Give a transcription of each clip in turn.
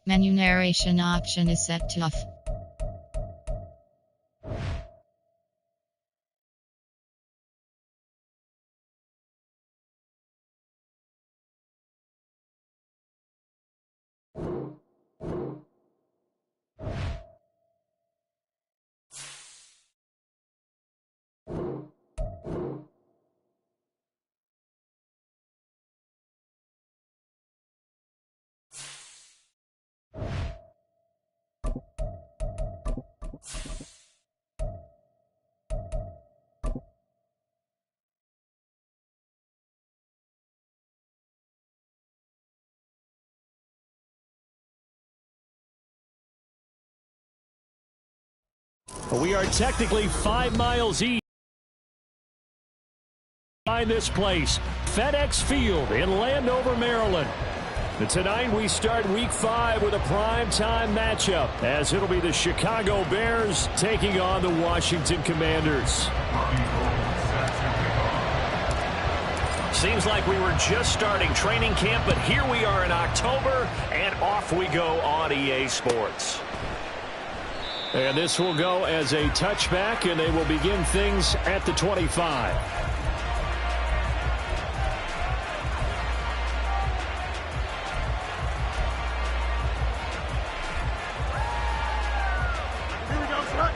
Menu narration option is set to off. We are technically 5 miles east behind this place, FedEx Field in Landover, Maryland. And tonight we start Week 5 with a primetime matchup, as it'll be the Chicago Bears taking on the Washington Commanders. Seems like we were just starting training camp, but here we are in October, and off we go on EA Sports. And this will go as a touchback, and they will begin things at the 25. Here we go, son.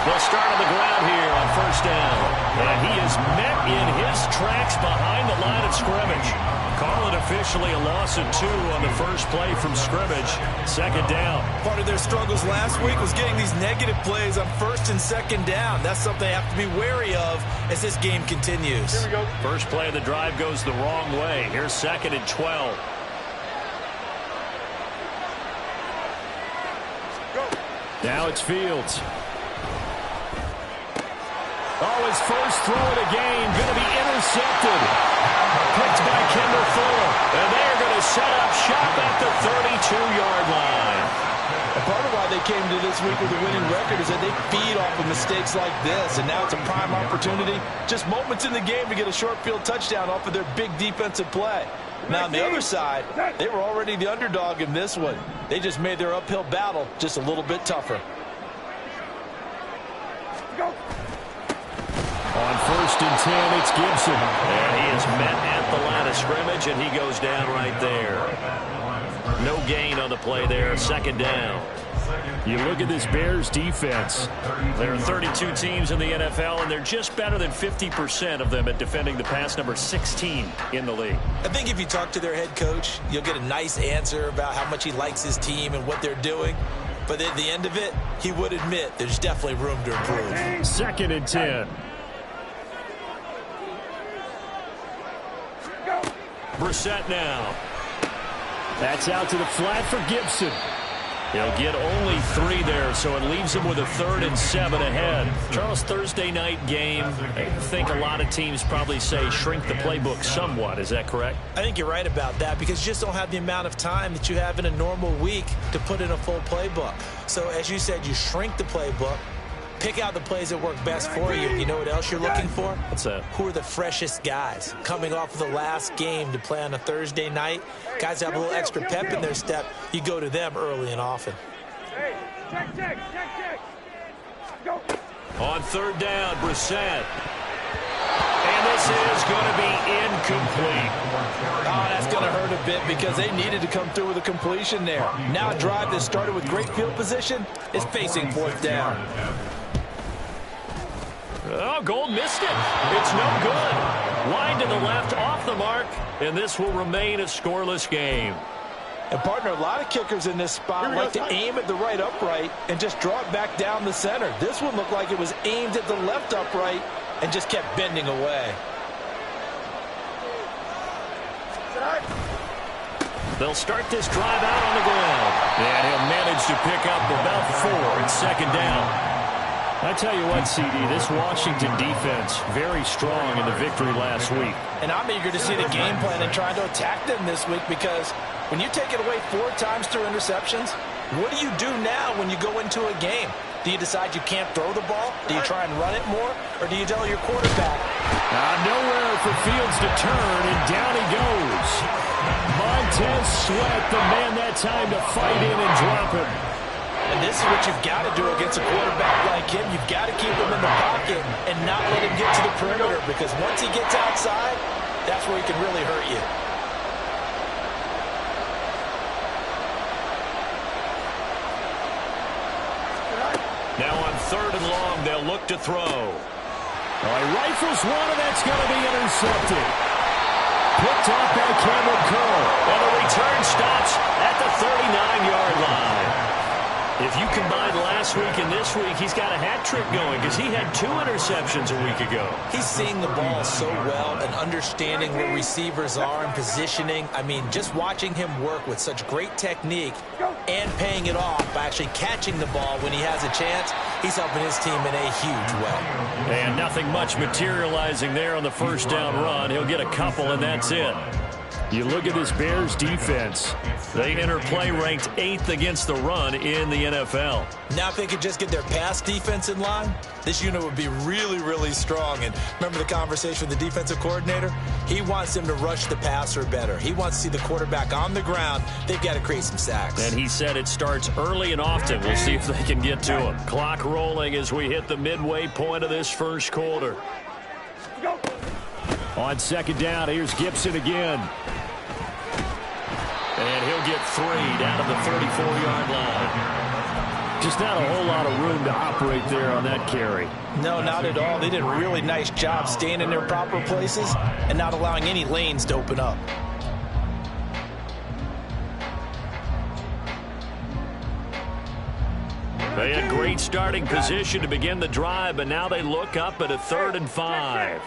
They'll start on the ground here on first down. And he is met in his tracks behind the line of scrimmage. Call it officially a loss of 2 on the first play from scrimmage. Second down. Part of their struggles last week was getting these negative plays on first and second down. That's something they have to be wary of as this game continues. Here we go. First play of the drive goes the wrong way. Here's second and 12. Go. Now it's Fields. Oh, his first throw of the game going to be intercepted. Picked by Kendall Fuller. And they're going to set up shop at the 32-yard line. And part of why they came to this week with a winning record is that they feed off of mistakes like this. And now it's a prime opportunity. Just moments in the game to get a short field touchdown off of their big defensive play. Now on the other side, they were already the underdog in this one. They just made their uphill battle just a little bit tougher. Go. On first and 10, it's Gibson. And he is met at the line of scrimmage, and he goes down right there. No gain on the play there. Second down. You look at this Bears defense. There are 32 teams in the NFL, and they're just better than 50% of them at defending the pass, number 16 in the league. I think if you talk to their head coach, you'll get a nice answer about how much he likes his team and what they're doing. But at the end of it, he would admit there's definitely room to improve. Second and 10. Brissett now. That's out to the flat for Gibson. He'll get only 3 there, so it leaves him with a 3rd and 7 ahead. Charles, Thursday night game, I think a lot of teams probably say shrink the playbook somewhat. Is that correct? I think you're right about that because you just don't have the amount of time that you have in a normal week to put in a full playbook. So as you said, you shrink the playbook, pick out the plays that work best for you. You know what else you're looking for? What's that? Who are the freshest guys coming off of the last game to play on a Thursday night? Guys have a little extra pep in their step. You go to them early and often. Hey, check. Go. On third down, Brissett. And this is going to be incomplete. Oh, that's going to hurt a bit because they needed to come through with a completion there. Now a drive that started with great field position is facing 4th down. Oh, Gold missed it. It's no good. Line to the left, off the mark, and this will remain a scoreless game. And, partner, a lot of kickers in this spot like to aim at the right upright and just draw it back down the center. This one looked like it was aimed at the left upright and just kept bending away. They'll start this drive out on the ground. And he'll manage to pick up about 4 in second down. I tell you what, CD, this Washington defense, very strong in the victory last week. And I'm eager to see the game plan and trying to attack them this week because when you take it away 4 times through interceptions, what do you do now when you go into a game? Do you decide you can't throw the ball? Do you try and run it more? Or do you tell your quarterback? Nowhere for Fields to turn, and down he goes. Montez Sweat, the man that time to fight in and drop him. And this is what you've got to do against a quarterback like him. You've got to keep him in the pocket and not let him get to the perimeter, because once he gets outside, that's where he can really hurt you. Now on 3rd and long, they'll look to throw. He rifles one, and that's going to be intercepted. Picked off by Cameron Curl. And the return stops at the 39-yard line. If you combine last week and this week, he's got a hat trick going because he had 2 interceptions a week ago. He's seeing the ball so well and understanding where receivers are and positioning. I mean, just watching him work with such great technique and paying it off by actually catching the ball when he has a chance, he's helping his team in a huge way. And nothing much materializing there on the first down run. He'll get a couple, and that's it. You look at this Bears defense. They enter play ranked 8th against the run in the NFL. Now if they could just get their pass defense in line, this unit would be really, really strong. And remember the conversation with the defensive coordinator? He wants them to rush the passer better. He wants to see the quarterback on the ground. They've got to create some sacks. And he said it starts early and often. We'll see if they can get to him. Clock rolling as we hit the midway point of this first quarter. On 2nd down, here's Gibson again. And he'll get 3 down to the 34-yard line. Just not a whole lot of room to operate there on that carry. No, not at all. They did a really nice job staying in their proper places and not allowing any lanes to open up. They had great starting position to begin the drive, but now they look up at a 3rd and 5.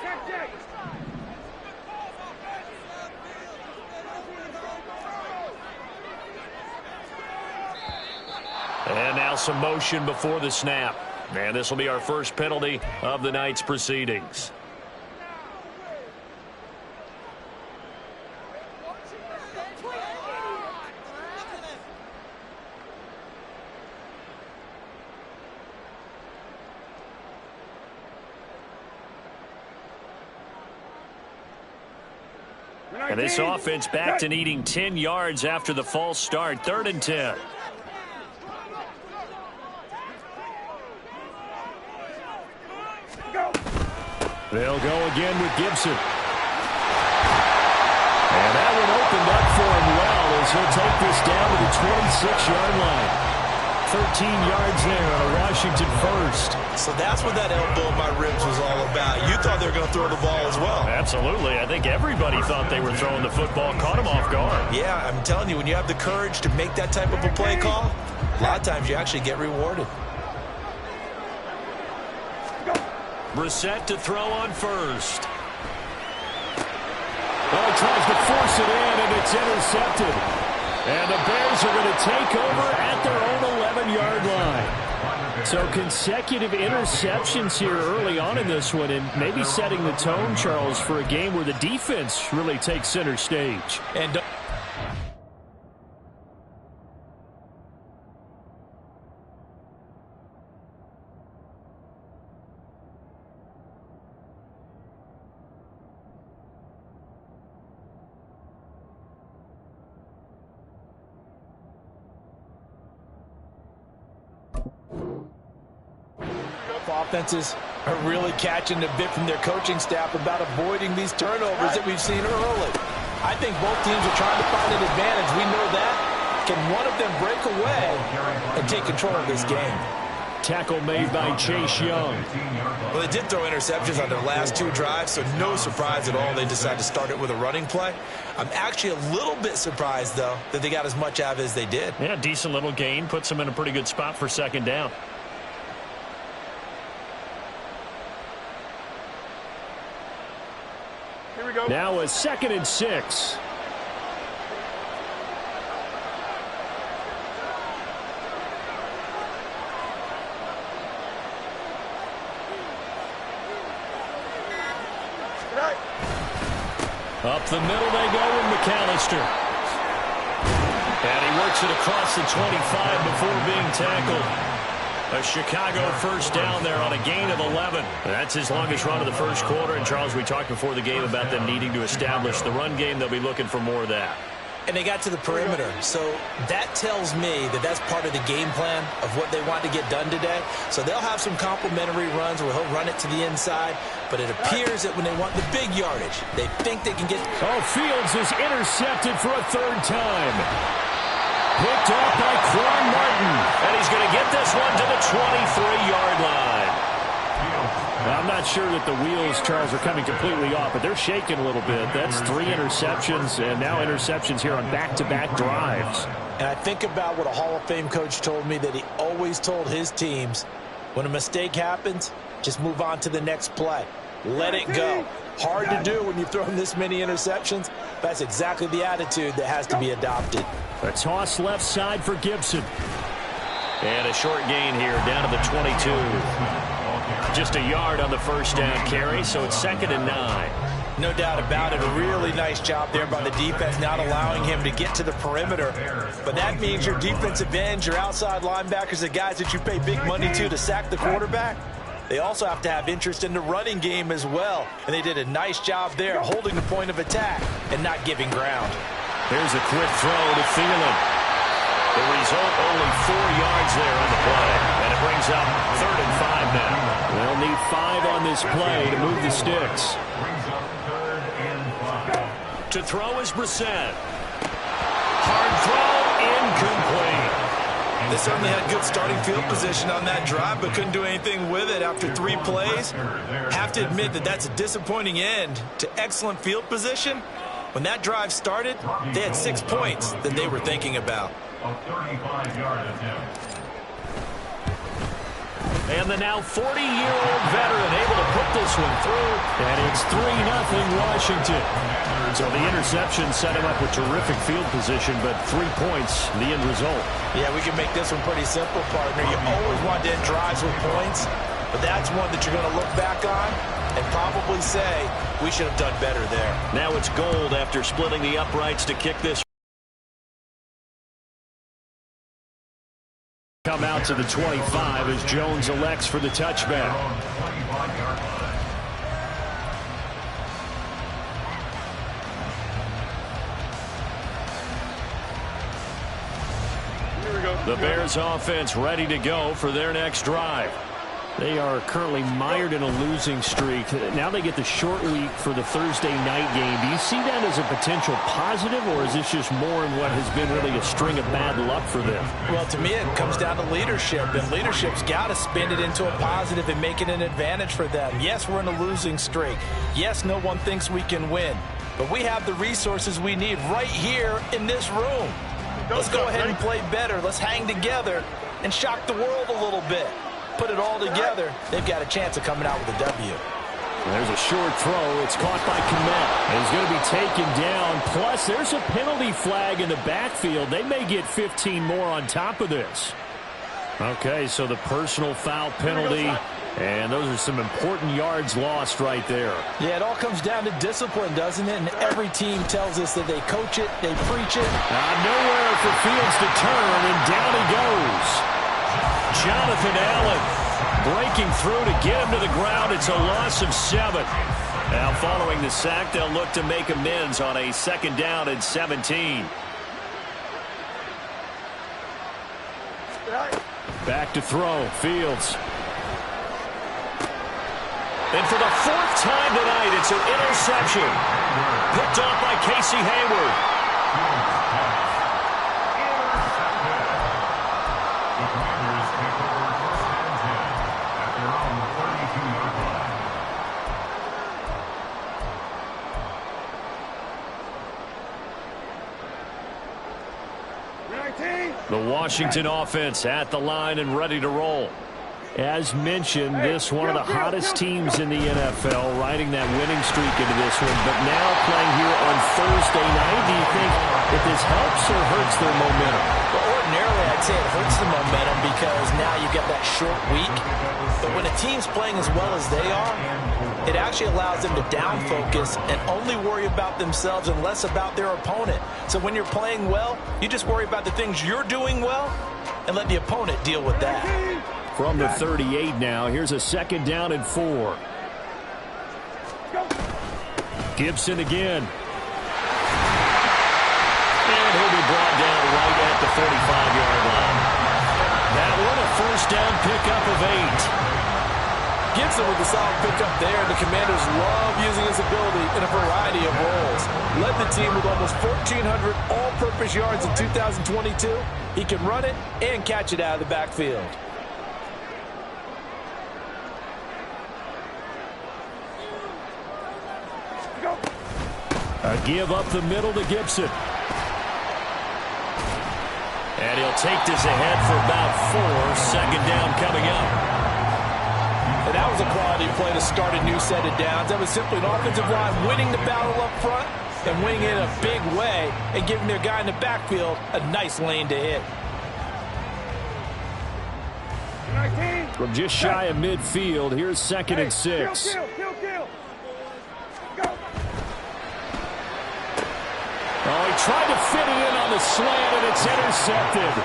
And now some motion before the snap. And this will be our first penalty of the night's proceedings. And this offense back to needing 10 yards after the false start. 3rd and 10. They'll go again with Gibson. And that one opened up for him well as he'll take this down to the 26-yard line. 13 yards there on a Washington first. So that's what that elbow in my ribs was all about. You thought they were going to throw the ball as well. Absolutely. I think everybody thought they were throwing the football, caught him off guard. Yeah, I'm telling you, when you have the courage to make that type of a play call, a lot of times you actually get rewarded. Brissett to throw on first. Well, he tries to force it in, and it's intercepted. And the Bears are going to take over at their own 11-yard line. So consecutive interceptions here early on in this one, and maybe setting the tone, Charles, for a game where the defense really takes center stage. And offenses are really catching a bit from their coaching staff about avoiding these turnovers that we've seen early. I think both teams are trying to find an advantage. We know that. Can one of them break away and take control of this game? Tackle made by Chase Young. Well, they did throw interceptions on their last 2 drives, so no surprise at all they decided to start it with a running play. I'm actually a little bit surprised, though, that they got as much out of it as they did. Yeah, decent little gain. Puts them in a pretty good spot for 2nd down. Now a 2nd and 6. Up the middle they go with McAllister. And he works it across the 25 before being tackled. A Chicago first down there on a gain of 11. That's his longest run of the first quarter. And, Charles, we talked before the game about them needing to establish the run game. They'll be looking for more of that. And they got to the perimeter. So that tells me that that's part of the game plan of what they want to get done today. So they'll have some complementary runs where he'll run it to the inside. But it appears that when they want the big yardage, they think they can get... Oh, Fields is intercepted for a third time. Picked off by Quan Martin. And he's going to get this one to the 23-yard line. I'm not sure that the wheels, Charles, are coming completely off, but they're shaking a little bit. That's 3 interceptions, and now interceptions here on back-to-back drives. And I think about what a Hall of Fame coach told me, that he always told his teams, when a mistake happens, just move on to the next play. Let it go. Hard to do when you've thrown this many interceptions. That's exactly the attitude that has to be adopted. A toss left side for Gibson. And a short gain here down to the 22. Just a yard on the first down carry, so it's 2nd and 9. No doubt about it. A really nice job there by the defense, not allowing him to get to the perimeter. But that means your defensive ends, your outside linebackers, the guys that you pay big money to sack the quarterback, they also have to have interest in the running game as well. And they did a nice job there, holding the point of attack and not giving ground. Here's a quick throw to Thielen. The result, only 4 yards there on the play. And it brings up 3rd and 5 now. They'll need 5 on this play to move the sticks. To throw is Brissett. Hard throw, incomplete. They certainly had good starting field position on that drive, but couldn't do anything with it after 3 plays. Have to admit that that's a disappointing end to excellent field position. When that drive started, they had 6 points that they were thinking about. And the now 40-year-old veteran able to put this one through. And it's 3-0 Washington. So the interception set him up with terrific field position, but 3 points, the end result. Yeah, we can make this one pretty simple, partner. You always want to end drives with points, but that's one that you're going to look back on and probably say, we should have done better there. Now it's Gold after splitting the uprights to kick this. Come out to the 25 as Jones elects for the touchback. The Bears offense ready to go for their next drive. They are currently mired in a losing streak. Now they get the short week for the Thursday night game. Do you see that as a potential positive, or is this just more in what has been really a string of bad luck for them? Well, to me, it comes down to leadership, and leadership's got to spin it into a positive and make it an advantage for them. Yes, we're in a losing streak. Yes, no one thinks we can win, but we have the resources we need right here in this room. Let's go ahead and play better. Let's hang together and shock the world a little bit. Put it all together, they've got a chance of coming out with a W. There's a short throw. It's caught by Kmet. He's going to be taken down. Plus, there's a penalty flag in the backfield. They may get 15 more on top of this. Okay, so the personal foul penalty, and those are some important yards lost right there. Yeah, it all comes down to discipline, doesn't it? And every team tells us that they coach it, they preach it. Nowhere for Fields to turn, and down he goes. Jonathan Allen breaking through to get him to the ground. It's a loss of 7. Now following the sack, they'll look to make amends on a 2nd down and 17. Back to throw, Fields. And for the 4th time tonight, it's an interception. Picked off by Casey Hayward. The Washington offense at the line and ready to roll. As mentioned, this one of the hottest teams in the NFL, riding that winning streak into this one, but now playing here on Thursday night. Do you think that this helps or hurts their momentum? Well, ordinarily, I'd say it hurts the momentum because now you get that short week. But when a team's playing as well as they are, it actually allows them to down focus and only worry about themselves and less about their opponent. So when you're playing well, you just worry about the things you're doing well and let the opponent deal with that. From the 38 now, here's a 2nd down and 4. Gibson again. And he'll be brought down right at the 45-yard line. That one a 1st down pickup of 8. Gibson with a solid pickup there. The Commanders love using his ability in a variety of roles. Led the team with almost 1,400 all-purpose yards in 2022. He can run it and catch it out of the backfield. A give up the middle to Gibson. And he'll take this ahead for about 4. 2nd down coming up. And that was a quality play to start a new set of downs. That was simply an offensive line winning the battle up front and winning it in a big way and giving their guy in the backfield a nice lane to hit. From just shy of midfield, here's 2nd and 6. Kill. Go. Oh, he tried to fit it in on the slant, and it's intercepted.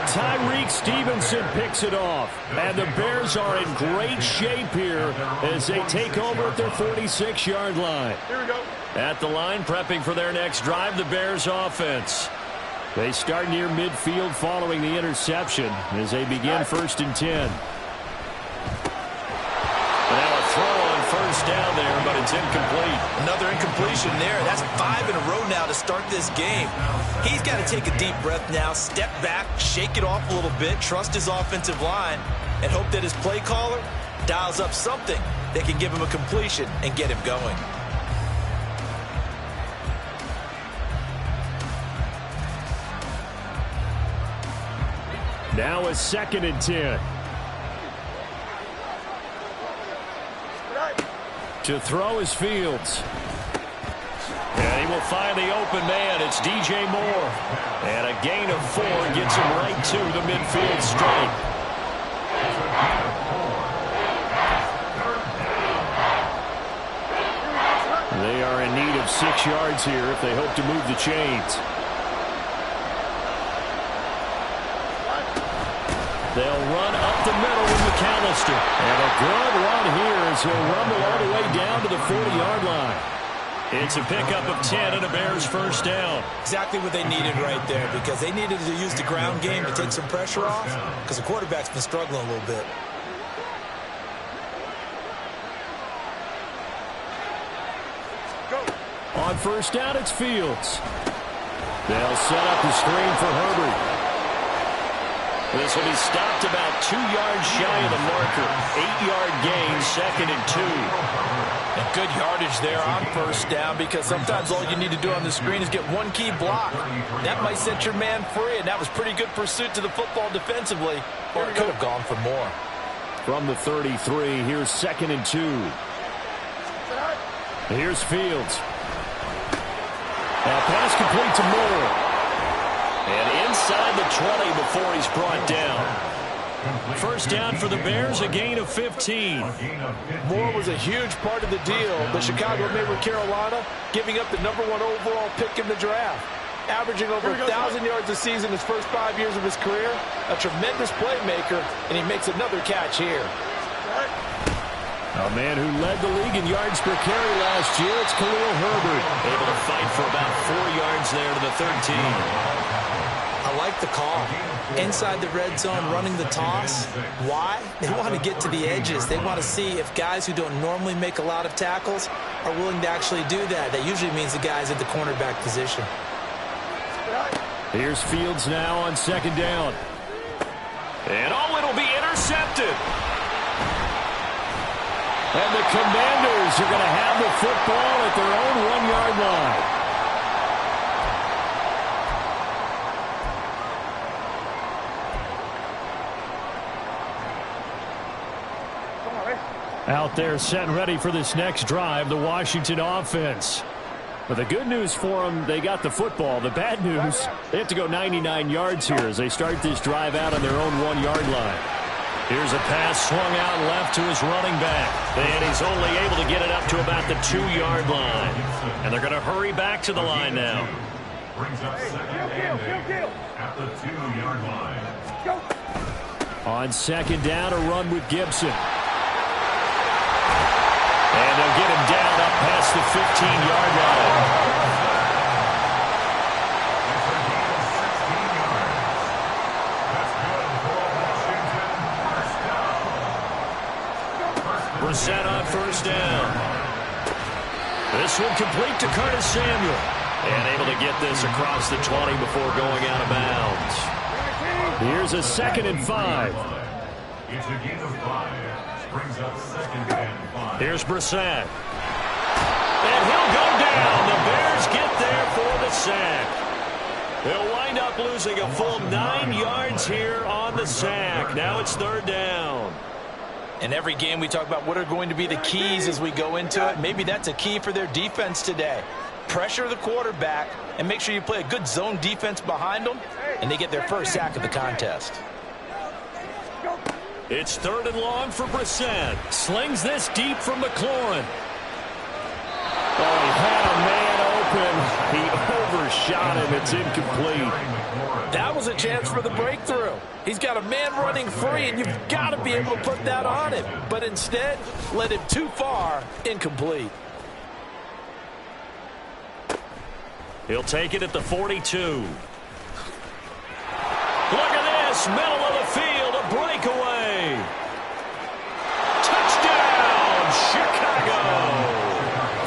Tyreek Stevenson picks it off. And the Bears are in great shape here as they take over at their 46-yard line. Here we go. At the line, prepping for their next drive, the Bears offense. They start near midfield following the interception as they begin 1st and 10. Now a throw on 1st down there, but it's incomplete. Another incompletion there. That's 5 in a row now to start this game. He's got to take a deep breath now, step back, shake it off a little bit, trust his offensive line, and hope that his play caller dials up something that can give him a completion and get him going. Now a 2nd and 10. To throw is Fields. And he will find the open man. It's DJ Moore. And a gain of 4 gets him right to the midfield stripe. They are in need of 6 yards here if they hope to move the chains. They'll run up the middle with McAllister. And a good run here as he'll rumble all the way down to the 40-yard line. It's a pickup of 10 and a Bears 1st down. Exactly what they needed right there, because they needed to use the ground game to take some pressure off, because the quarterback's been struggling a little bit. Go. On 1st down, it's Fields. They'll set up the screen for Herbert. This will be stopped about 2 yards shy of the marker. 8-yard gain, 2nd and 2. And good yardage there on 1st down, because sometimes all you need to do on the screen is get one key block. That might set your man free, and that was pretty good pursuit to the football defensively, or it could have gone for more. From the 33, here's 2nd and 2. Here's Fields. Now pass complete to Moore. And inside the 20 before he's brought down. 1st down for the Bears, a gain of 15. Moore was a huge part of the deal. The Chicago made with Carolina, giving up the #1 overall pick in the draft. Averaging over 1,000 yards a season his first 5 years of his career. A tremendous playmaker, and he makes another catch here. A man who led the league in yards per carry last year, it's Khalil Herbert. Able to fight for about 4 yards there to the 13. I like the call. Inside the red zone, running the toss. Why? They want to get to the edges. They want to see if guys who don't normally make a lot of tackles are willing to actually do that. That usually means the guys at the cornerback position. Here's Fields now on 2nd down. And it'll be intercepted. And the Commanders are going to have the football at their own 1-yard line. Out there set and ready for this next drive, the Washington offense. But the good news for them, they got the football. The bad news, they have to go 99 yards here as they start this drive out on their own 1-yard line. Here's a pass swung out left to his running back. And he's only able to get it up to about the 2-yard line. And they're going to hurry back to the line now. Brings up 2nd and 8 at the 2-yard line. Go. On second down, a run with Gibson. And they'll get him down up past the 15-yard line. Brissett on first down. This one complete to Curtis Samuel. And able to get this across the 20 before going out of bounds. Here's a 2nd and 5. It's a gain of 5. Brings up 2nd and 5. Here's Brissett. And he'll go down. The Bears get there for the sack. They'll wind up losing a full 9 yards here on the sack. Now it's 3rd down. In every game we talk about what are going to be the keys as we go into it. Maybe that's a key for their defense today. Pressure the quarterback and make sure you play a good zone defense behind them, and they get their first sack of the contest. It's 3rd and long for Brissett. Slings this deep from McLaurin. Oh, he had a man open. He overshot him. It's incomplete. That was a chance for the breakthrough. He's got a man running free, and you've got to be able to put that on him. But instead, led him too far, incomplete. He'll take it at the 42. Look at this, middle of the field, a breakaway. Touchdown, Chicago.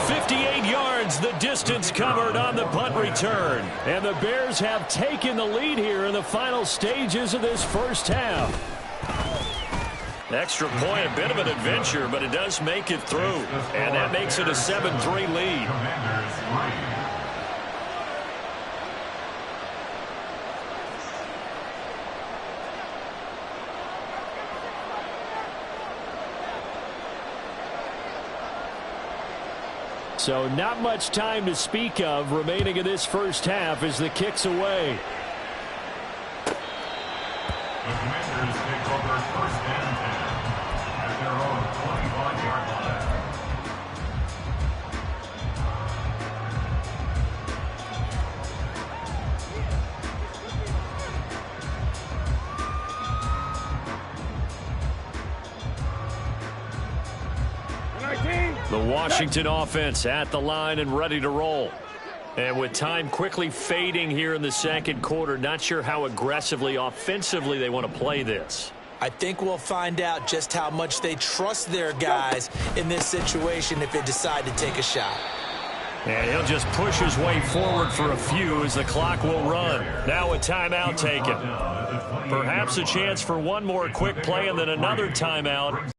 58 yards, the distance covered on the punt return. And the Bears have taken the lead here in the final stages of this first half. Extra point, a bit of an adventure, but it does make it through. And that makes it a 7-3 lead. So not much time to speak of remaining in this first half as the kick's away. The Commanders take over 1st and 10 at their own 25-yard line. The Washington offense at the line and ready to roll. And with time quickly fading here in the 2nd quarter, not sure how aggressively, offensively they want to play this. I think we'll find out just how much they trust their guys in this situation if they decide to take a shot. And he'll just push his way forward for a few as the clock will run. Now a timeout taken. Perhaps a chance for one more quick play and then another timeout.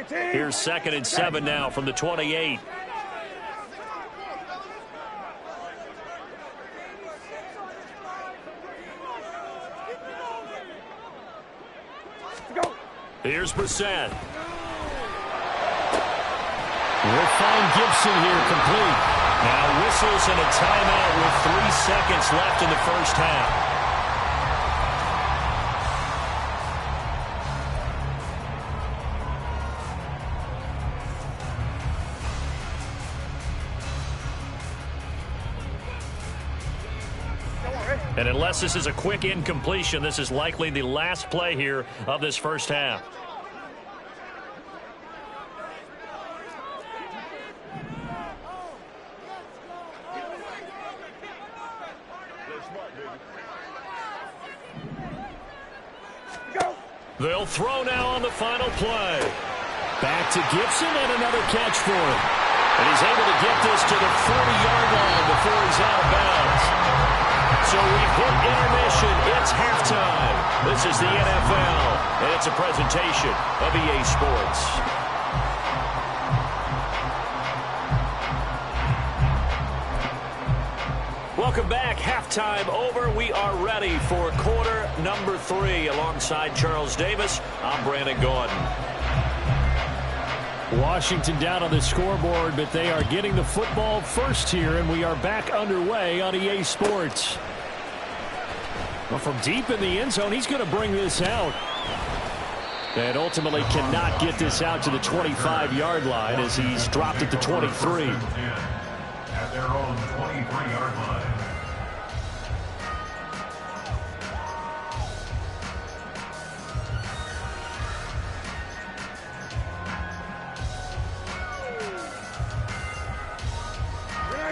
Here's 2nd and 7 now from the 28. Here's Brissett. We'll find Gibson here complete. Now whistles and a timeout with 3 seconds left in the first half. And unless this is a quick incompletion, this is likely the last play here of this first half. They'll throw now on the final play. Back to Gibson and another catch for him. And he's able to get this to the 40-yard line before he's out of bounds. So we've hit intermission. It's halftime. This is the NFL, and it's a presentation of EA Sports. Welcome back. Halftime over. We are ready for quarter number 3. Alongside Charles Davis, I'm Brandon Gordon. Washington down on the scoreboard, but they are getting the football first here, and we are back underway on EA Sports. Well, from deep in the end zone, he's going to bring this out. And ultimately cannot get this out to the 25-yard line as he's dropped at the 23. their own 23-yard line.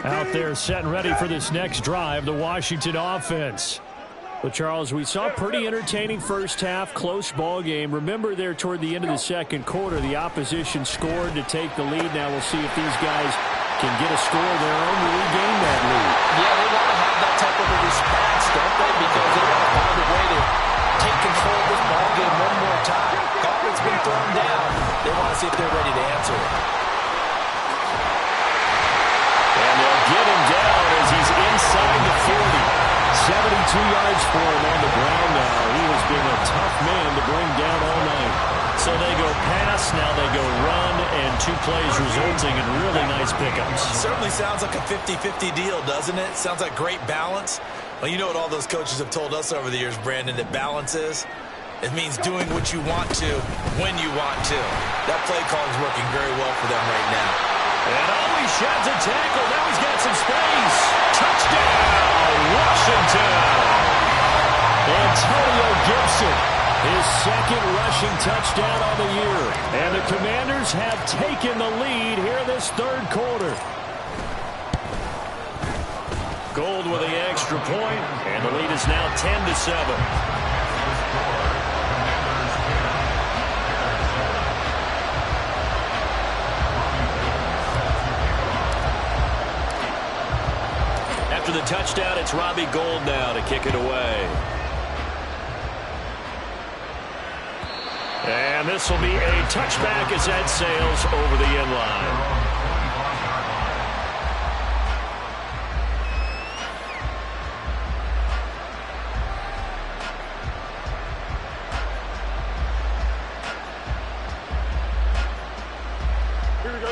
Out there set and ready for this next drive, the Washington offense. But, Charles, we saw a pretty entertaining first half, close ball game. Remember there toward the end of the second quarter, the opposition scored to take the lead. Now we'll see if these guys can get a score of their own to regain that lead. Yeah, they want to have that type of a response, don't they? Because they want to find a way to take control of this ball game one more time. Gauntlet's been thrown down. They want to see if they're ready to answer it. And they'll get him down as he's inside the 40. 72 yards for him on the ground now. He has been a tough man to bring down all night. So they go pass, now they go run, and 2 plays resulting in really nice pickups. Certainly sounds like a 50-50 deal, doesn't it? Sounds like great balance. Well, you know what all those coaches have told us over the years, Brandon, that balance is? It means doing what you want to, when you want to. That play call is working very well for them right now. And he sheds a tackle. Now he's got some space. Touchdown, Washington. Antonio Gibson, his second rushing touchdown on the year. And the Commanders have taken the lead here in this third quarter. Gold with the extra point, and the lead is now 10-7. After the touchdown, it's Robbie Gould now to kick it away. And this will be a touchback as that sails over the end line.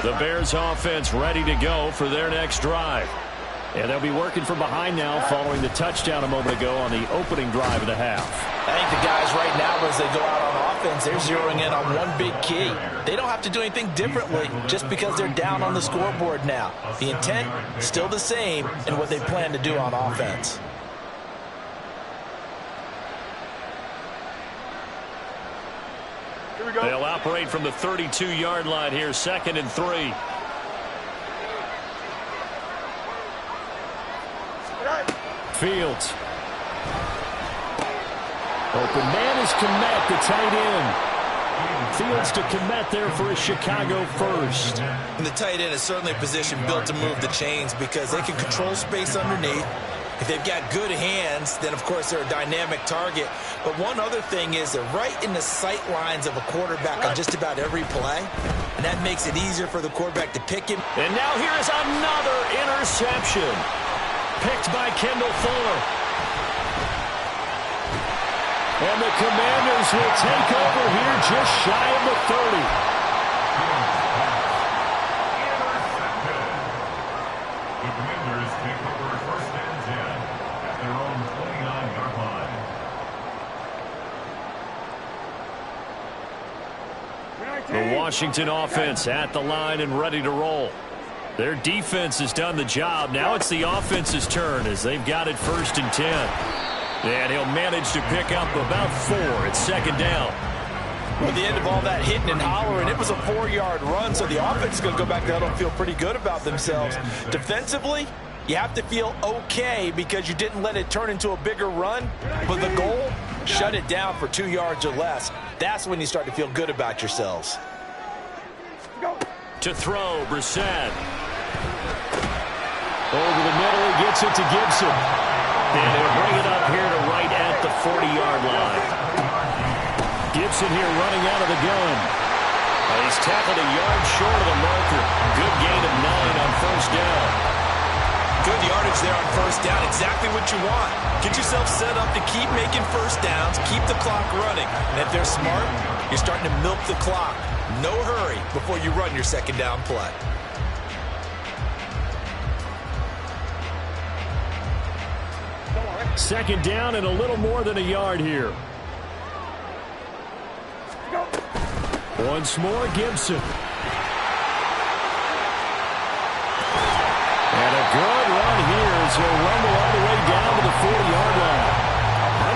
The Bears offense ready to go for their next drive. And they'll be working from behind now following the touchdown a moment ago on the opening drive of the half. I think the guys right now, as they go out on offense, they're zeroing in on one big key. They don't have to do anything differently just because they're down on the scoreboard now. The intent still the same in what they plan to do on offense. Here we go. They'll operate from the 32-yard line here, 2nd and 3. Fields. Open man is Kmet, the tight end. Fields to Kmet there for a Chicago first. And the tight end is certainly a position built to move the chains because they can control space underneath. If they've got good hands, then of course they're a dynamic target. But one other thing is they're right in the sight lines of a quarterback on just about every play. And that makes it easier for the quarterback to pick him. And now here is another interception. Picked by Kendall Fuller. And the Commanders will take over here just shy of the 30. The Commanders take over 1st and 10 at their own 29-yard line. The Washington offense at the line and ready to roll. Their defense has done the job. Now it's the offense's turn as they've got it 1st and 10. And he'll manage to pick up about 4. It's 2nd down. At the end of all that hitting and hollering, it was a 4-yard run, so the offense is going to go back there and feel pretty good about themselves. Defensively, you have to feel okay because you didn't let it turn into a bigger run. But the goal, shut it down for 2 yards or less. That's when you start to feel good about yourselves. To throw, Brissett. Over the middle, he gets it to Gibson. And he'll bring it up here to right at the 40-yard line. Gibson here running out of the gun. He's tackled a yard short of the marker. Good gain of 9 on 1st down. Good yardage there on 1st down. Exactly what you want. Get yourself set up to keep making 1st downs, keep the clock running. And if they're smart, you're starting to milk the clock. No hurry before you run your 2nd down play. Second down and a little more than a yard here. Once more, Gibson. And a good run here as he'll rumble all the way down to the 40-yard line.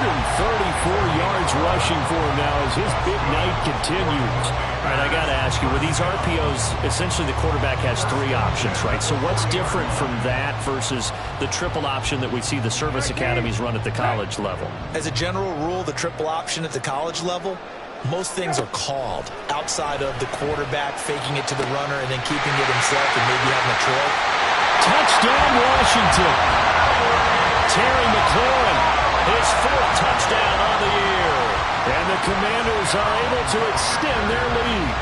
134 yards rushing for him now as his big night continues. All right, I got to ask you, with these RPOs, essentially the quarterback has 3 options, right? So what's different from that versus the triple option that we see the service academies run at the college level? As a general rule, the triple option at the college level, most things are called outside of the quarterback faking it to the runner and then keeping it himself and maybe having a trail. Touchdown, Washington. Terry McLaurin, his 4th touchdown on the year. And the Commanders are able to extend their lead.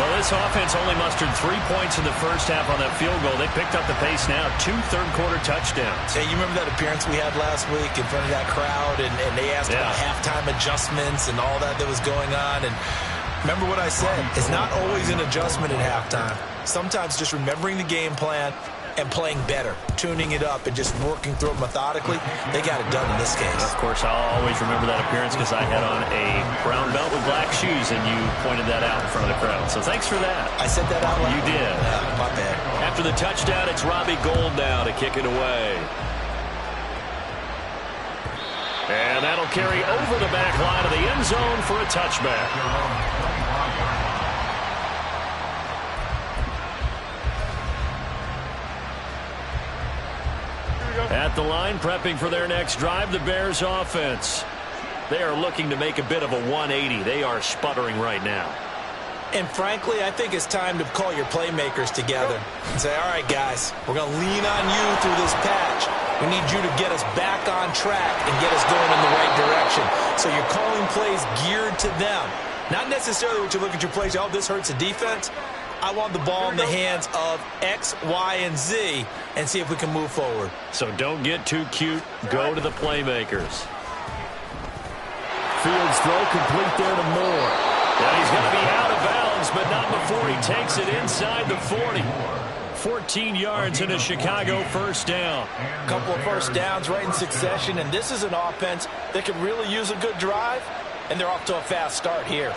Well, this offense only mustered 3 points in the first half on that field goal. They picked up the pace now. 2 third-quarter touchdowns. Hey, you remember that appearance we had last week in front of that crowd, and they asked about halftime adjustments and all that was going on. And remember what I said. It's not always an adjustment at halftime. Sometimes just remembering the game plan and playing better, tuning it up and just working through it methodically. They got it done in this case. Of course, I'll always remember that appearance because I had on a brown belt with black shoes, and you pointed that out in front of the crowd. So thanks for that. I said that out loud? You did. My bad. After the touchdown, it's Robbie Gould now to kick it away. And that'll carry over the back line of the end zone for a touchback. At the line, prepping for their next drive, the Bears offense. They are looking to make a bit of a 180. They are sputtering right now. And frankly, I think it's time to call your playmakers together and say, all right, guys, we're going to lean on you through this patch. We need you to get us back on track and get us going in the right direction. So you're calling plays geared to them. Not necessarily what you look at your plays, oh, this hurts the defense. I want the ball in the hands of X, Y, and Z and see if we can move forward. So don't get too cute. Go to the playmakers. Fields throw complete there to Moore. Yeah, he's going to be out of bounds, but not before he takes it inside the 40. 14 yards in a Chicago first down. A couple of first downs right in succession, and this is an offense that could really use a good drive, and they're off to a fast start here.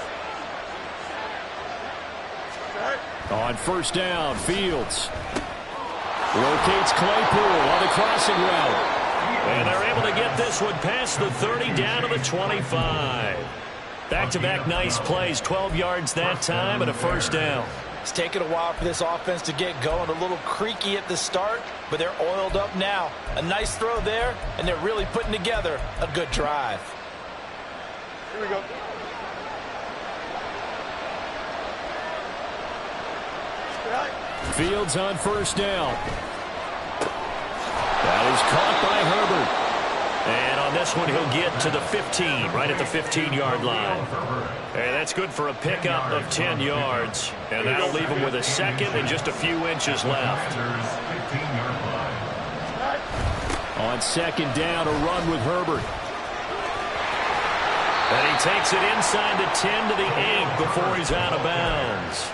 On first down, Fields locates Claypool on the crossing route. And they're able to get this one past the 30 down to the 25. Back-to-back nice plays, 12 yards that time and a first down. It's taken a while for this offense to get going. A little creaky at the start, but they're oiled up now. A nice throw there, and they're really putting together a good drive. Here we go. Fields on first down. That is caught by Herbert. And on this one, he'll get to the 15, right at the 15-yard line. And that's good for a pickup of 10 yards. And that'll leave him with a second and just a few inches left. On second down, a run with Herbert. And he takes it inside the 10 to the 8 before he's out of bounds.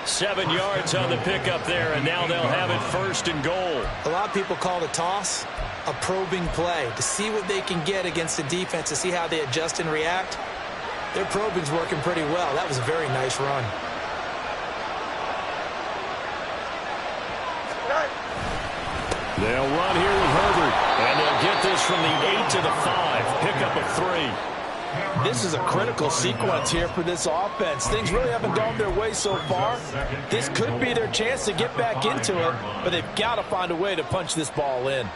7 yards on the pickup there, and now they'll have it first and goal. A lot of people call the toss a probing play to see what they can get against the defense, to see how they adjust and react. Their probing's working pretty well. That was a very nice run. They'll run here with Herbert. And they'll get this from the 8 to the 5. Pickup of 3. This is a critical sequence here for this offense. Things really haven't gone their way so far. This could be their chance to get back into it, but they've got to find a way to punch this ball in.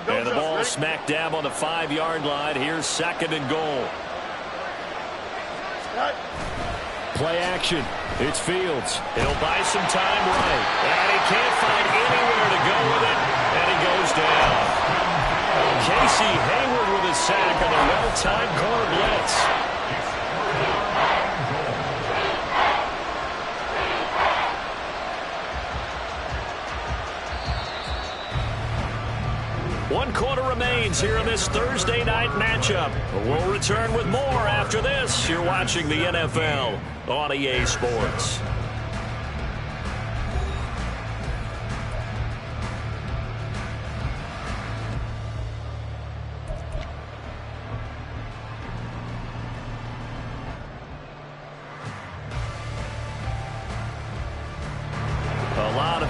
And the ball smack dab on the 5-yard line. Here's second and goal. Play action. It's Fields. He'll buy some time right. And he can't find anywhere to go with it. And he goes down. Casey Hayward with a sack on a well-timed corner blitz. One quarter remains here in this Thursday night matchup. We'll return with more after this. You're watching the NFL on EA Sports.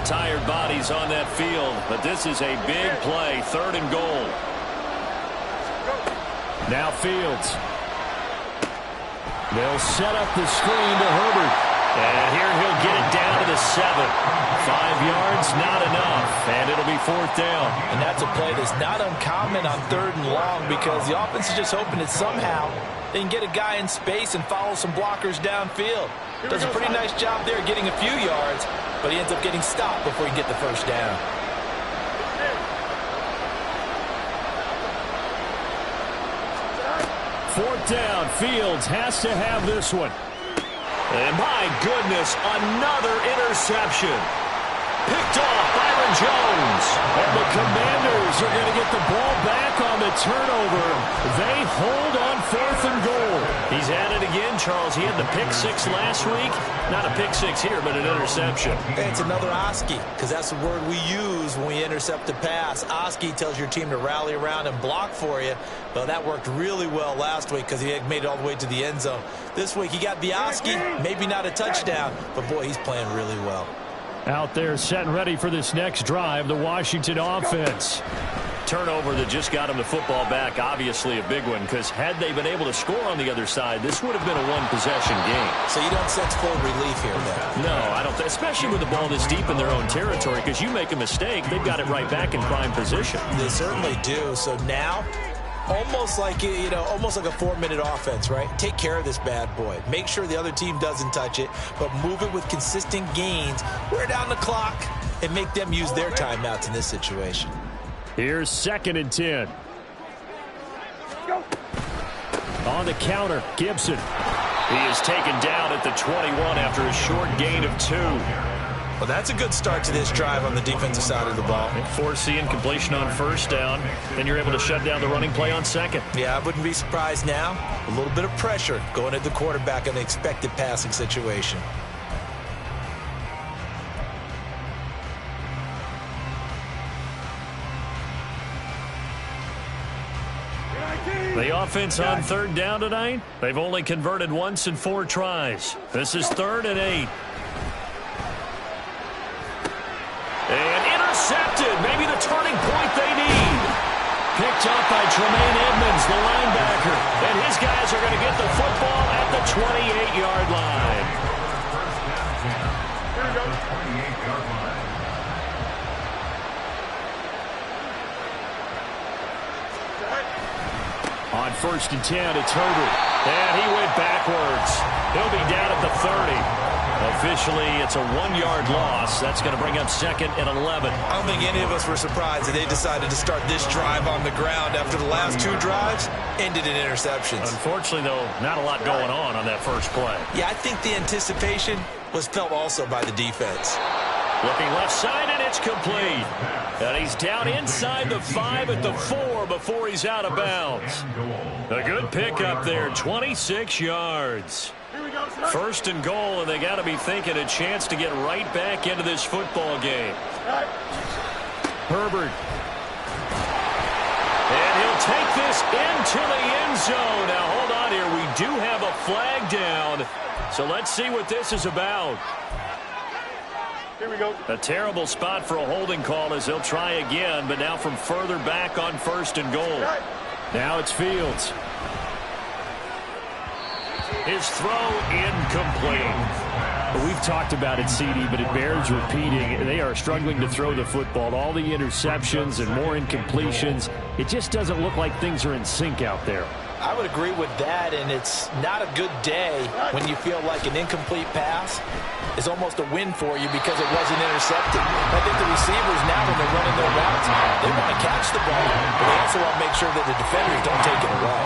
tired bodies on that field, but this is a big play, 3rd and goal. Now Fields. They'll set up the screen to Herbert. And here he'll get it down to the 7. 5 yards, not enough, and it'll be 4th down. And that's a play that's not uncommon on 3rd and long because the offense is just hoping that somehow they can get a guy in space and follow some blockers downfield. Does a pretty nice job there getting a few yards, but he ends up getting stopped before he can get the 1st down. Fourth down. Fields has to have this one. And my goodness, another interception. Picked off Byron Jones. And the Commanders are going to get the ball back on the turnover. They hold on 4th and goal. He's at it again, Charles. He had the pick 6 last week. Not a pick 6 here, but an interception. It's another Oski, because that's the word we use when we intercept a pass. Oski tells your team to rally around and block for you. Well, that worked really well last week because he had made it all the way to the end zone. This week he got the Oski, maybe not a touchdown, but boy, he's playing really well. Out there set and ready for this next drive, the Washington offense. Turnover that just got him the football back, obviously a big one, because had they been able to score on the other side, this would have been a one-possession game. So you don't sense full relief here, then? No, I don't, especially with the ball this deep in their own territory, because you make a mistake, they've got it right back in prime position. They certainly do. So now, almost like, almost like a 4-minute offense, right? Take care of this bad boy. Make sure the other team doesn't touch it, but move it with consistent gains. Wear down the clock and make them use their timeouts in this situation. Here's 2nd and 10. On the counter, Gibson. He is taken down at the 21 after a short gain of 2. Well, that's a good start to this drive on the defensive side of the ball. Force the incompletion on 1st down, then you're able to shut down the running play on 2nd. Yeah, I wouldn't be surprised now. A little bit of pressure going at the quarterback in an expected passing situation. The offense on 3rd down tonight, they've only converted once in 4 tries. This is 3rd and 8. And intercepted, maybe the turning point they need. Picked up by Tremaine Edmonds, the linebacker. And his guys are going to get the football at the 28-yard line. Here we go. 28-yard line. On 1st and 10, it's Herbert. And he went backwards. He'll be down at the 30. Officially, it's a 1-yard loss. That's going to bring up 2nd and 11. I don't think any of us were surprised that they decided to start this drive on the ground after the last 2 drives ended in interceptions. Unfortunately, though, not a lot going on that first play. Yeah, I think the anticipation was felt also by the defense. Looking left side, and it's complete. And he's down inside the 5 at the 4 before he's out of bounds. A good pickup there, 26 yards. 1st and goal, and they got to be thinking a chance to get right back into this football game. Herbert. And he'll take this into the end zone. Now, hold on here. We do have a flag down. So let's see what this is about. Here we go. A terrible spot for a holding call as they'll try again, but now from further back on 1st and goal. Now it's Fields. His throw incomplete. We've talked about it, CD, but it bears repeating. They are struggling to throw the football. All the interceptions and more incompletions. It just doesn't look like things are in sync out there. I would agree with that, and it's not a good day when you feel like an incomplete pass is almost a win for you because it wasn't intercepted. I think the receivers now, when they're running their routes, they want to catch the ball, but they also want to make sure that the defenders don't take it away.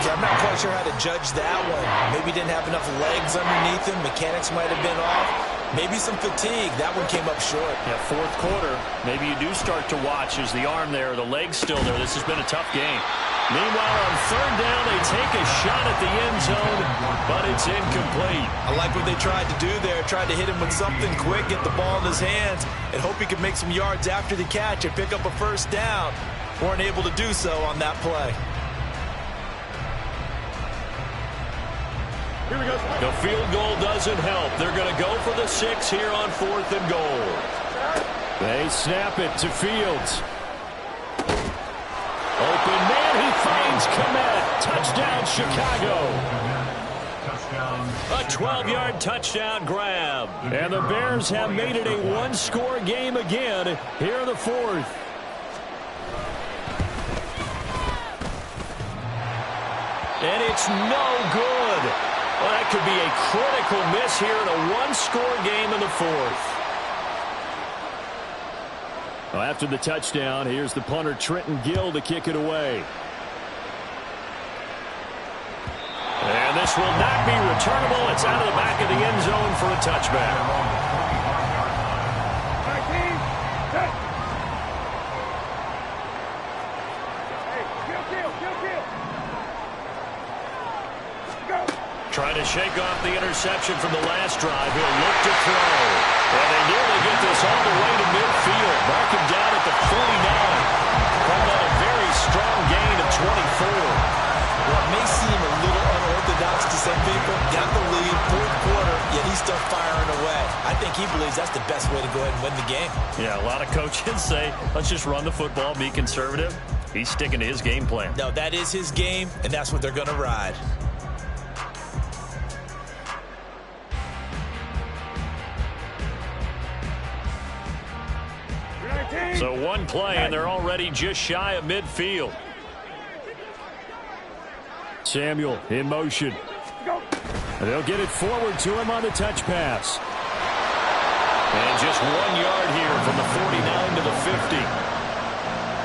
So I'm not quite sure how to judge that one. Maybe didn't have enough legs underneath him. Mechanics might have been off. Maybe some fatigue. That one came up short. Yeah, 4th quarter, maybe you do start to watch as the arm there, the leg's still there. This has been a tough game. Meanwhile, on 3rd down, they take a shot at the end zone, but it's incomplete. I like what they tried to do there. Tried to hit him with something quick, get the ball in his hands, and hope he could make some yards after the catch and pick up a 1st down. Weren't able to do so on that play. Here we go. The field goal doesn't help. They're going to go for the 6 here on 4th and goal. They snap it to Fields. Open man, he finds Kmet. Touchdown, Chicago. A 12-yard touchdown grab. And the Bears have made it a one-score game again here in the fourth. And it's no good. Well, that could be a critical miss here in a one-score game in the fourth. Well, after the touchdown, here's the punter Trenton Gill to kick it away. And this will not be returnable. It's out of the back of the end zone for a touchback. Trying to shake off the interception from the last drive. He'll look to throw. And they nearly get this all the way to midfield. Mark him down at the 49. Calling out a very strong gain of 24. Well, it may seem a little unorthodox to some people. Got the lead, fourth quarter, yet he's still firing away. I think he believes that's the best way to go ahead and win the game. Yeah, a lot of coaches say, let's just run the football, be conservative. He's sticking to his game plan. No, that is his game, and that's what they're going to ride. So one play, and they're already just shy of midfield. Samuel in motion. They'll get it forward to him on the touch pass. And just 1 yard here from the 49 to the 50.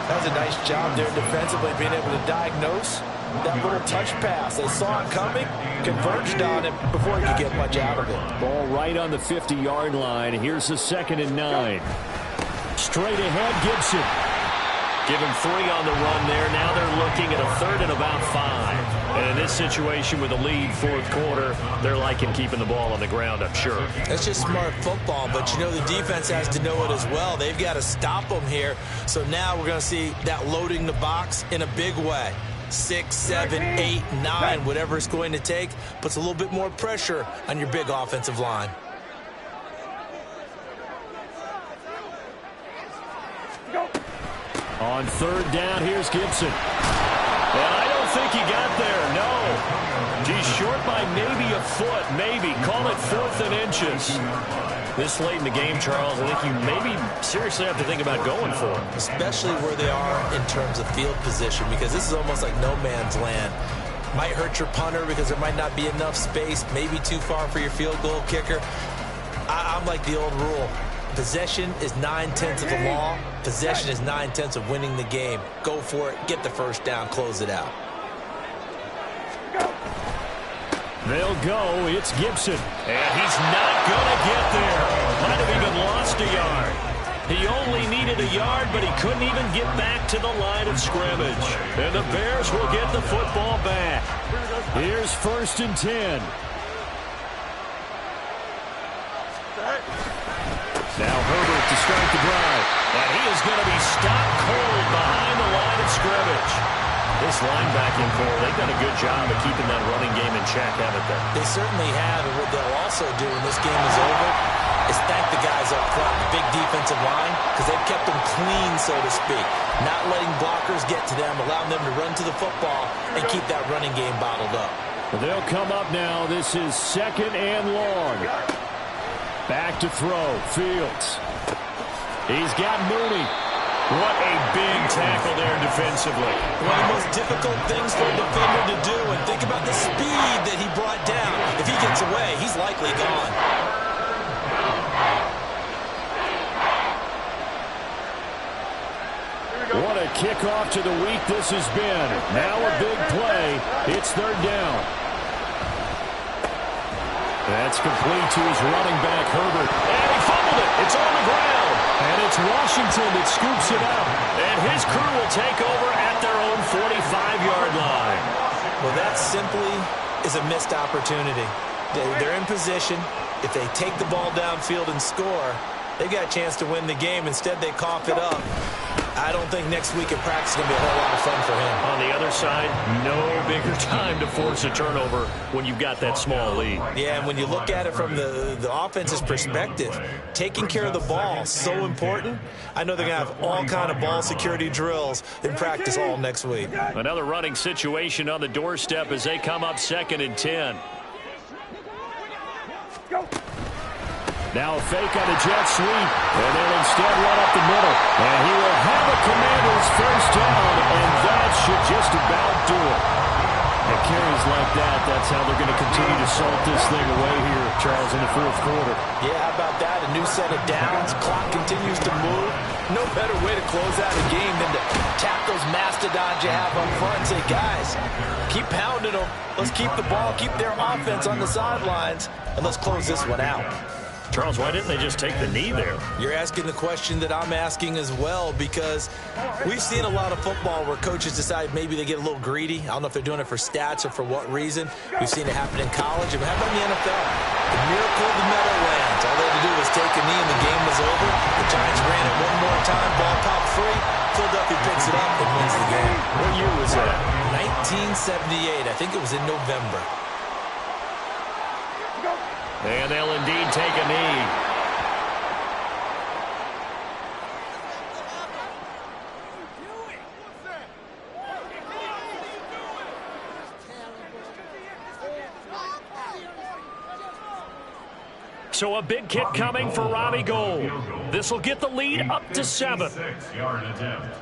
That was a nice job there defensively, being able to diagnose that little touch pass. They saw it coming, converged on it before he could get much out of it. Ball right on the 50-yard line. Here's the 2nd and 9. Straight ahead, Gibson. Give him 3 on the run there. Now they're looking at a 3rd and about 5. And in this situation with a lead fourth quarter, they're liking keeping the ball on the ground, I'm sure. That's just smart football, but you know the defense has to know it as well. They've got to stop them here. So now we're going to see that loading the box in a big way. 6, 7, 8, 9, whatever it's going to take, puts a little bit more pressure on your big offensive line. On 3rd down, here's Gibson. And I don't think he got there, no. He's short by maybe a foot, maybe. Call it 4th and inches. This late in the game, Charles, I think you maybe seriously have to think about going for it. Especially where they are in terms of field position, because this is almost like no man's land. Might hurt your punter because there might not be enough space, maybe too far for your field goal kicker. I'm like the old rule. Possession is 9/10 of the law. Possession is 9/10 of winning the game. Go for it. Get the first down. Close it out. They'll go. It's Gibson. And he's not going to get there. Might have even lost a yard. He only needed a yard, but he couldn't even get back to the line of scrimmage. And the Bears will get the football back. Here's 1st and 10. Now Herbert to start the drive. And he is going to be stopped cold behind the line of scrimmage. This linebacking core, they've done a good job of keeping that running game in check, haven't they? They certainly have, and what they'll also do when this game is over is thank the guys up front, the big defensive line, because they've kept them clean, so to speak. Not letting blockers get to them, allowing them to run to the football and keep that running game bottled up. They'll come up now. This is 2nd and long. Back to throw. Fields. He's got Mooney. What a big tackle there defensively. One of the most difficult things for a defender to do, and think about the speed that he brought down. If he gets away, he's likely gone. What a kickoff to the week this has been. Now a big play. It's 3rd down. That's complete to his running back, Herbert. And he fumbled it. It's on the ground. And it's Washington that scoops it up. And his crew will take over at their own 45-yard line. Well, that simply is a missed opportunity. They're in position. If they take the ball downfield and score, they've got a chance to win the game. Instead, they cough it up. I don't think next week in practice is going to be a whole lot of fun for him. On the other side, no bigger time to force a turnover when you've got that small lead. Yeah, and when you look at it from the offense's perspective, taking care of the ball is so important. I know they're going to have all kind of ball security drills in practice all next week. Another running situation on the doorstep as they come up 2nd and 10. Now a fake on the jet sweep, and they'll instead run up the middle. And he will have a Commanders first down, and that should just about do it. And carries like that, that's how they're going to continue to salt this thing away here, Charles, in the 4th quarter. Yeah, how about that? A new set of downs. Clock continues to move. No better way to close out a game than to tap those mastodons you have up front and say, guys, keep pounding them. Let's keep the ball, keep their offense on the sidelines, and let's close this one out. Charles, why didn't they just take the knee there? You're asking the question that I'm asking as well, because we've seen a lot of football where coaches decide maybe they get a little greedy. I don't know if they're doing it for stats or for what reason. We've seen it happen in college. And how about in the NFL? The miracle of the Meadowlands. All they had to do was take a knee and the game was over. The Giants ran it one more time, ball popped free. Philadelphia picks it up and wins the game. What year was that? 1978. I think it was in November. And they'll indeed take a knee. So a big kick coming for Robbie Gould. This will get the lead up to 7. 6-yard attempt.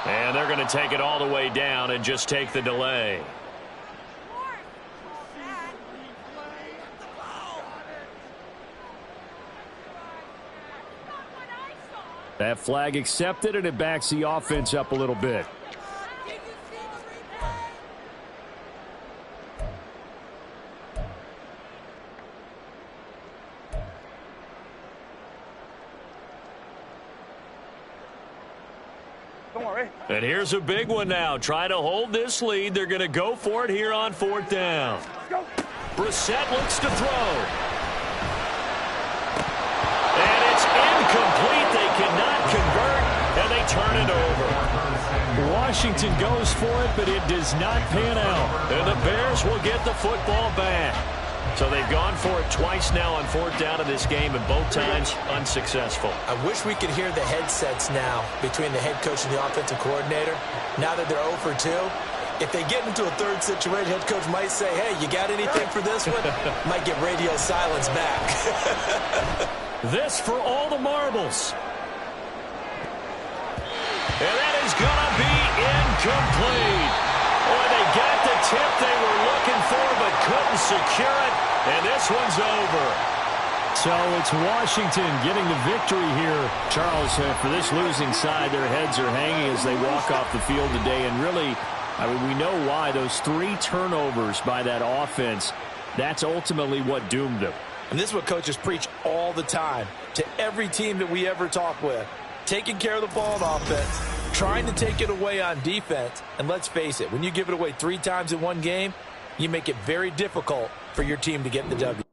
And they're going to take it all the way down and just take the delay. That flag accepted, and it backs the offense up a little bit. And here's a big one now. Trying to hold this lead. They're going to go for it here on 4th down. Brissett looks to throw. And it's incomplete. They cannot convert, and they turn it over. Washington goes for it, but it does not pan out. And the Bears will get the football back. So they've gone for it twice now on 4th down in this game, and both times unsuccessful. I wish we could hear the headsets now between the head coach and the offensive coordinator. Now that they're 0 for 2, if they get into a third situation, head coach might say, hey, you got anything for this one? Might get radio silence back. This for all the marbles. And that is going to be incomplete. Boy, they got the tip they were looking for but couldn't secure it, and this one's over. So it's Washington getting the victory here. Charles, for this losing side, their heads are hanging as they walk off the field today. And really, I mean, we know why. Those 3 turnovers by that offense, that's ultimately what doomed them. And this is what coaches preach all the time to every team that we ever talk with. Taking care of the ball on offense, trying to take it away on defense. And let's face it, when you give it away 3 times in one game, you make it very difficult for your team to get the W.